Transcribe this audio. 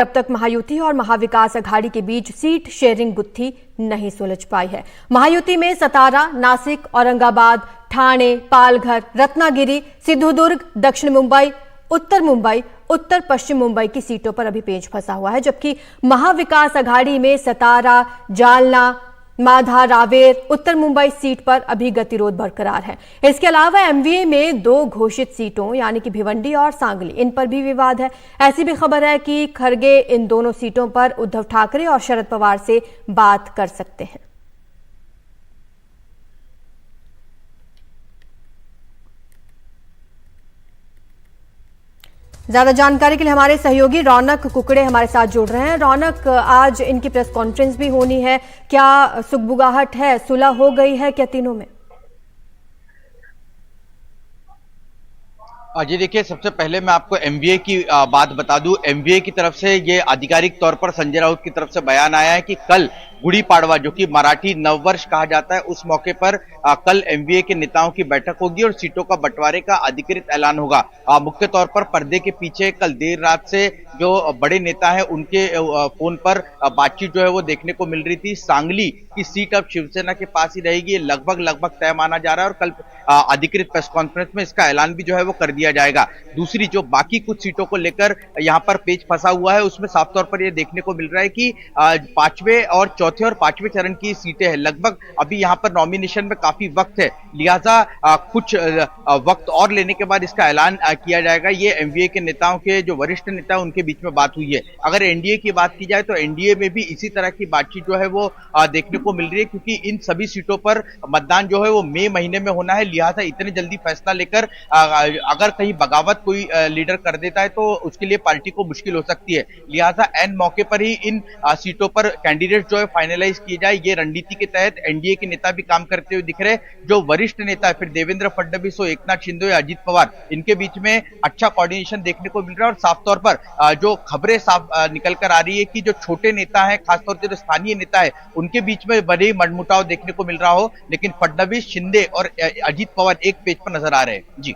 अब तक महायुति और महाविकास अघाड़ी के बीच सीट शेयरिंग गुत्थी नहीं सुलझ पाई है। महायुति में सतारा, नासिक, औरंगाबाद, ठाणे, पालघर, रत्नागिरी, सिंधुदुर्ग, दक्षिण मुंबई, उत्तर पश्चिम मुंबई की सीटों पर अभी पेच फंसा हुआ है, जबकि महाविकास अघाड़ी में सतारा, जालना, माधा, रावेर, उत्तर मुंबई सीट पर अभी गतिरोध बरकरार है। इसके अलावा एमवीए में 2 घोषित सीटों यानी कि भिवंडी और सांगली, इन पर भी विवाद है। ऐसी भी खबर है कि खरगे इन दोनों सीटों पर उद्धव ठाकरे और शरद पवार से बात कर सकते हैं। ज्यादा जानकारी के लिए हमारे सहयोगी रौनक कुकड़े हमारे साथ जुड़ रहे हैं। रौनक, आज इनकी प्रेस कॉन्फ्रेंस भी होनी है, क्या सुगबुगाहट है, सुलह हो गई है क्या तीनों में? जी देखिए, सबसे पहले मैं आपको एमवीए की बात बता दूं। एमवीए की तरफ से ये आधिकारिक तौर पर संजय राउत की तरफ से बयान आया है कि कल गुड़ी पाड़वा, जो कि मराठी नववर्ष कहा जाता है, उस मौके पर कल एमवीए के नेताओं की बैठक होगी और सीटों का बंटवारे का अधिकृत ऐलान होगा। मुख्य तौर पर पर्दे के पीछे कल देर रात से जो बड़े नेता हैं उनके फोन पर बातचीत जो है वो देखने को मिल रही थी। सांगली की सीट अब शिवसेना के पास ही रहेगी, लगभग तय माना जा रहा है और कल अधिकृत प्रेस कॉन्फ्रेंस में इसका ऐलान भी जो है वो कर दिया जाएगा। दूसरी जो बाकी कुछ सीटों को लेकर यहाँ पर पेच फंसा हुआ है, उसमें साफ तौर पर यह देखने को मिल रहा है कि पांचवें और चौथे और पांचवें चरण की सीटें हैं। लगभग अभी यहाँ पर नॉमिनेशन में काफी वक्त है, लिहाजा कुछ वक्त और लेने के बाद इसका ऐलान किया जाएगा। ये एमवीए के नेताओं के जो वरिष्ठ नेता है उनके बीच में बात हुई है। अगर एनडीए की बात की जाए तो एनडीए में भी इसी तरह की बातचीत जो है वो देखने को मिल रही है, क्योंकि इन सभी सीटों पर मतदान जो है वो मई महीने में होना है। लिहाजा इतने जल्दी फैसला लेकर अगर कहीं बगावत कोई लीडर कर देता है तो उसके लिए पार्टी को मुश्किल हो सकती है। लिहाजा एन मौके पर ही इन सीटों पर कैंडिडेट जो है फाइनलाइज किए जाए, ये रणनीति के तहत एनडीए के नेता भी काम करते हुए दिख रहे हैं। जो वरिष्ठ नेता है, फिर देवेंद्र फडणवीस हो, एकनाथ शिंदे या अजित पवार, इनके बीच में अच्छा कोऑर्डिनेशन देखने को मिल रहा है। और साफ तौर पर जो खबरें साफ निकल कर आ रही है कि जो छोटे नेता है, खासतौर से जो स्थानीय नेता है, उनके बीच में बड़े मनमुटाव देखने को मिल रहा हो, लेकिन फडणवीस, शिंदे और अजित पवार एक पेज पर नजर आ रहे हैं। जी।